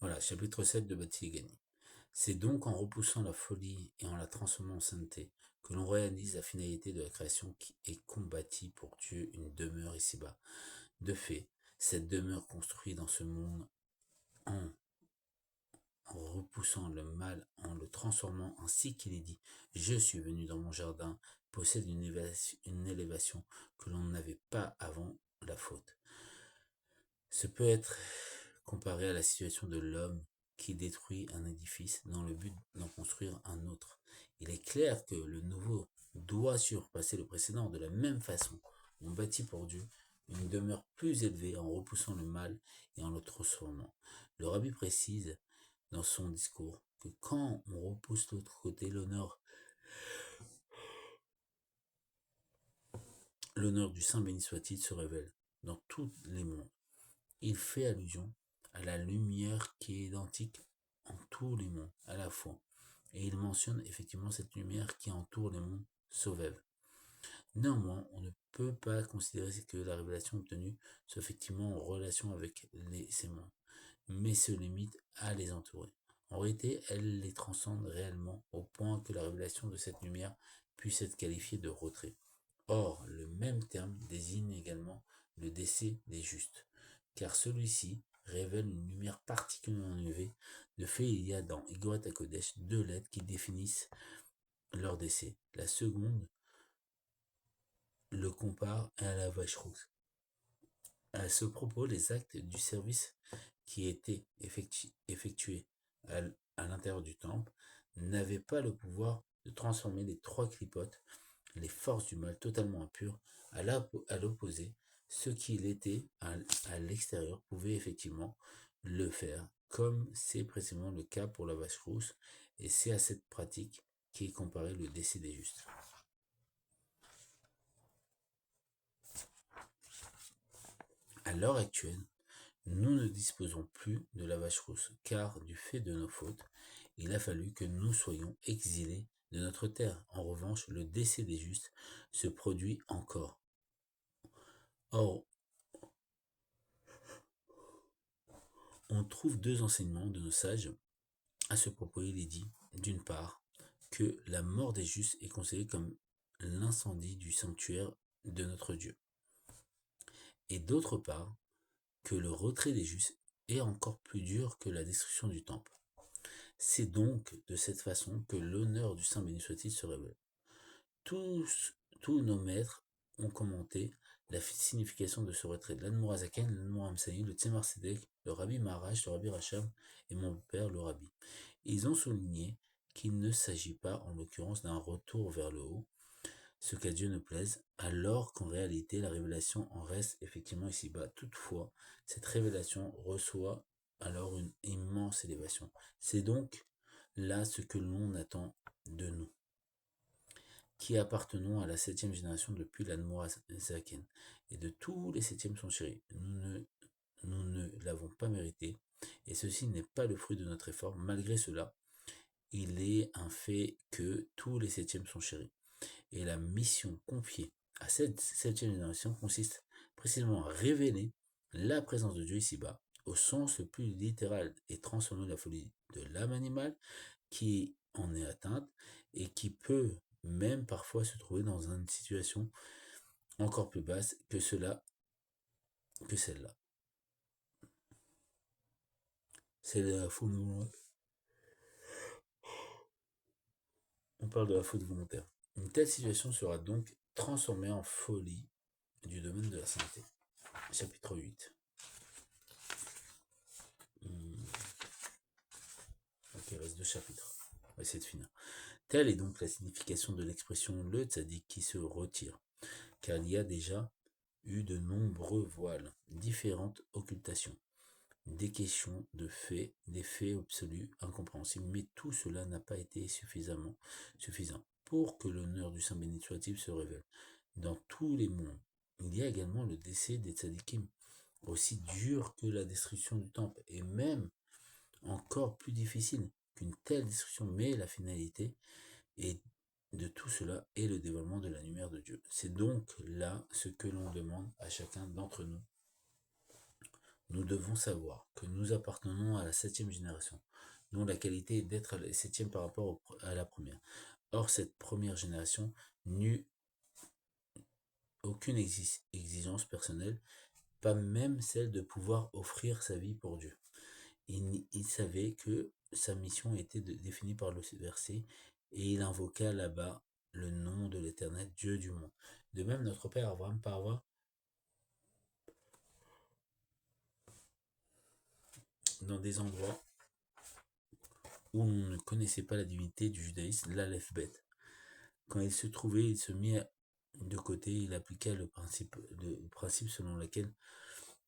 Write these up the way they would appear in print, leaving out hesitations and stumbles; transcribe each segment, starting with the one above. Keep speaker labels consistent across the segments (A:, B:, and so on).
A: Voilà, chapitre 7 de Bâti et Gagné. C'est donc en repoussant la folie et en la transformant en sainteté que l'on réalise la finalité de la création qui est combattie pour Dieu une demeure ici-bas. De fait, cette demeure construite dans ce monde en repoussant le mal, en le transformant ainsi qu'il est dit, je suis venu dans mon jardin, possède une élévation que l'on n'avait pas avant la faute. Ce peut être comparé à la situation de l'homme qui détruit un édifice dans le but d'en construire un autre. Il est clair que le nouveau doit surpasser le précédent. De la même façon, on bâtit pour Dieu une demeure plus élevée en repoussant le mal et en le transformant. Le rabbi précise dans son discours que quand on repousse l'autre côté, l'honneur du Saint béni soit-il se révèle dans tous les mondes. Il fait allusion à la lumière qui est identique en tous les mondes à la fois. Et il mentionne effectivement cette lumière qui entoure les mondes Sovève. Néanmoins, on ne peut pas considérer que la révélation obtenue soit effectivement en relation avec ces mondes, mais se limite à les entourer. En réalité, elle les transcende réellement au point que la révélation de cette lumière puisse être qualifiée de retrait. Or, le même terme désigne également le décès des justes, car celui-ci révèle une lumière particulièrement élevée. De fait, il y a dans Igorat HaKodesh 2 lettres qui définissent leur décès. La seconde le compare à la vache rousse. À ce propos, les actes du service qui étaient effectués à l'intérieur du temple n'avaient pas le pouvoir de transformer les 3 clipotes, les forces du mal totalement impures, à l'opposé. Ce qu'il était à l'extérieur pouvait effectivement le faire, comme c'est précisément le cas pour la vache rousse, et c'est à cette pratique qui est comparé le décès des justes. À l'heure actuelle, nous ne disposons plus de la vache rousse, car du fait de nos fautes, il a fallu que nous soyons exilés de notre terre. En revanche, le décès des justes se produit encore. Or, on trouve 2 enseignements de nos sages. À ce propos, il est dit, d'une part, que la mort des justes est considérée comme l'incendie du sanctuaire de notre Dieu, et d'autre part, que le retrait des justes est encore plus dur que la destruction du temple. C'est donc de cette façon que l'honneur du Saint béni soit-il se révèle. Tous nos maîtres ont commenté la signification de ce retrait. L'Admour Azaken, l'Admour Amsani, le Tzemar Sedek, le Rabbi Maharash, le Rabbi Racham et mon père, le Rabbi. Ils ont souligné qu'il ne s'agit pas, en l'occurrence, d'un retour vers le haut, ce qu'à Dieu ne plaise, alors qu'en réalité, la révélation en reste effectivement ici-bas. Toutefois, cette révélation reçoit alors une immense élévation. C'est donc là ce que l'on attend de nous, qui appartenons à la 7e génération depuis l'Admorazaken, et de tous les 7e sont chéris. Nous ne l'avons pas mérité, et ceci n'est pas le fruit de notre effort. Malgré cela, il est un fait que tous les 7e sont chéris. Et la mission confiée à cette 7e génération consiste précisément à révéler la présence de Dieu ici-bas, au sens le plus littéral, et transformer la folie de l'âme animale qui en est atteinte et qui peut même parfois se trouver dans une situation encore plus basse que celle-là. C'est la faute volontaire. On parle de la faute volontaire. Une telle situation sera donc transformée en folie du domaine de la santé. Chapitre 8. Ok, il reste 2 chapitres. On va essayer de finir. Telle est donc la signification de l'expression le tzaddik qui se retire, car il y a déjà eu de nombreux voiles, différentes occultations, des questions de faits, des faits absolus, incompréhensibles, mais tout cela n'a pas été suffisant pour que l'honneur du Saint béni soit-il se révèle. Dans tous les mondes, il y a également le décès des tzaddikim, aussi dur que la destruction du temple, et même encore plus difficile qu'une telle destruction, mais la finalité et de tout cela est le dévoilement de la lumière de Dieu. C'est donc là ce que l'on demande à chacun d'entre nous Nous devons savoir que nous appartenons à la 7e génération, dont la qualité est d'être la 7e par rapport à la première. Or, cette première génération n'eut aucune exigence personnelle, pas même celle de pouvoir offrir sa vie pour Dieu. Il savait que sa mission était définie par le verset, et il invoqua là-bas le nom de l'Éternel, Dieu du monde. De même, notre père Abraham parva dans des endroits où on ne connaissait pas la divinité du judaïsme, l'Aleph Bet. Quand il se trouvait, il se mit de côté, il appliqua le principe selon lequel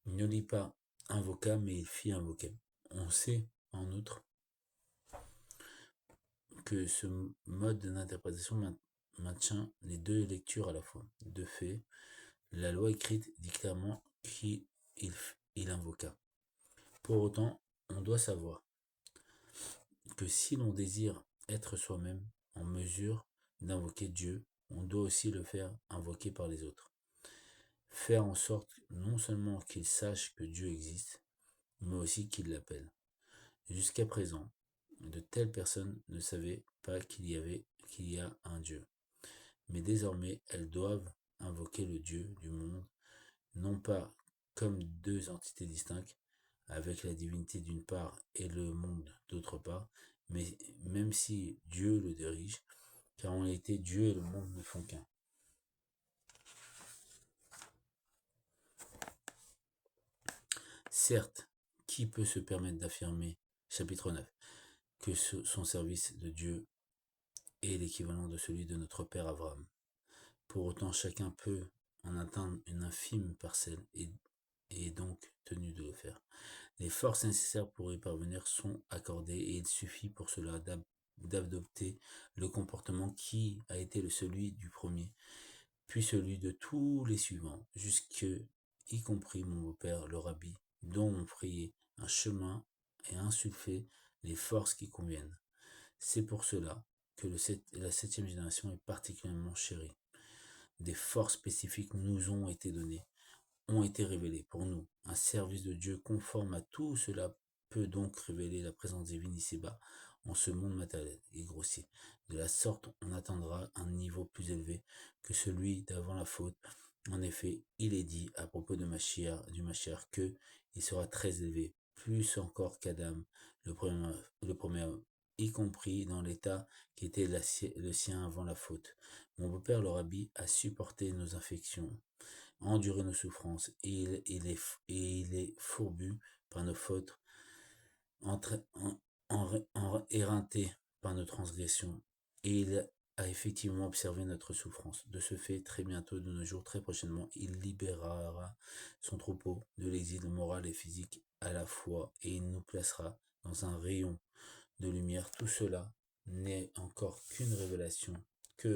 A: il ne lit pas invoqua, mais il fit invoquer. On sait, en outre, que ce mode d'interprétation maintient les deux lectures à la fois. De fait, la loi écrite dit clairement qu'il invoqua. Pour autant, on doit savoir que si l'on désire être soi-même en mesure d'invoquer Dieu, on doit aussi le faire invoquer par les autres. Faire en sorte non seulement qu'ils sachent que Dieu existe, mais aussi qu'ils l'appellent. Jusqu'à présent, de telles personnes ne savaient pas qu'il y a un Dieu. Mais désormais, elles doivent invoquer le Dieu du monde, non pas comme deux entités distinctes, avec la divinité d'une part et le monde d'autre part, mais même si Dieu le dirige, car en réalité Dieu et le monde ne font qu'un. Certes, qui peut se permettre d'affirmer, chapitre 9, que son service de Dieu est l'équivalent de celui de notre père Abraham? Pour autant, chacun peut en atteindre une infime parcelle et est donc tenu de le faire. Les forces nécessaires pour y parvenir sont accordées et il suffit pour cela d'adopter le comportement qui a été celui du premier, puis celui de tous les suivants, jusque y compris mon beau-père, le rabbi, dont on priait un chemin et insufflé les forces qui conviennent. C'est pour cela que la 7e génération est particulièrement chérie. Des forces spécifiques nous ont été données, ont été révélées pour nous. Un service de Dieu conforme à tout cela peut donc révéler la présence divine ici-bas, en ce monde matériel et grossier. De la sorte, on atteindra un niveau plus élevé que celui d'avant la faute. En effet, il est dit à propos de du Mashiach que il sera très élevé, plus encore qu'Adam, le premier homme, y compris dans l'état qui était le sien avant la faute. Mon beau-père, le rabbi, a supporté nos infections, enduré nos souffrances, et il est fourbu par nos fautes, éreinté par nos transgressions, et il a effectivement observé notre souffrance. De ce fait, très bientôt, de nos jours, très prochainement, il libérera son troupeau de l'exil moral et physique à la fois, et il nous placera dans un rayon de lumière. Tout cela n'est encore que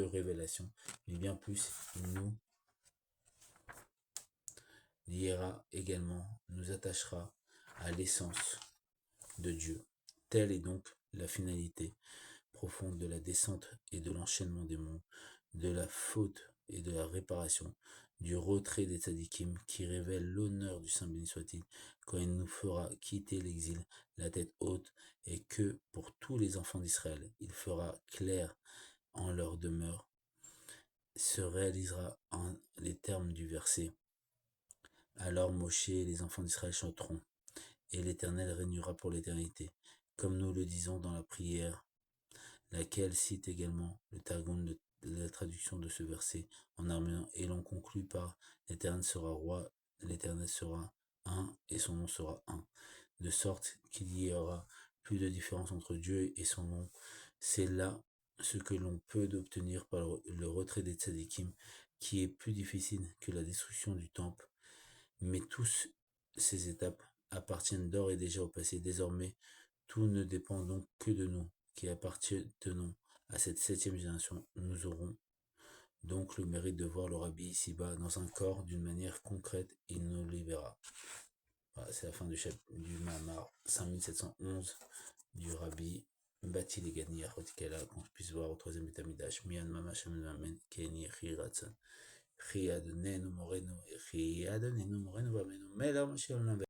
A: révélation, mais bien plus, il nous liera également, nous attachera à l'essence de Dieu. Telle est donc la finalité profonde de la descente et de l'enchaînement des mondes, de la faute et de la réparation, du retrait des tzadikim qui révèle l'honneur du Saint béni soit-il, quand il nous fera quitter l'exil, la tête haute, et que pour tous les enfants d'Israël, il fera clair en leur demeure, se réalisera en les termes du verset. Alors Moshe et les enfants d'Israël chanteront, et l'Éternel régnera pour l'éternité, comme nous le disons dans la prière, laquelle cite également le Targum de la traduction de ce verset en arménien, et l'on conclut par l'Éternel sera roi, l'Éternel sera un, et son nom sera un, de sorte qu'il y aura plus de différence entre Dieu et son nom. C'est là ce que l'on peut obtenir par le retrait des tzadikim, qui est plus difficile que la destruction du temple. Mais toutes ces étapes appartiennent d'ores et déjà au passé. Désormais, tout ne dépend donc que de nous, qui appartenons à cette 7e génération. Nous aurons donc le mérite de voir le rabbi ici-bas dans un corps d'une manière concrète. Il nous libérera. Voilà, c'est la fin du Mahamar 5711 du rabbi Bati Legani Achotikala, qu'on puisse voir au 3e Betamidash. Mian Mama Shem Mamen Keni Chiratsan. Chi Adonenu Morenu, Chi Adonenu Morenu Vamenu, Melech Shalom.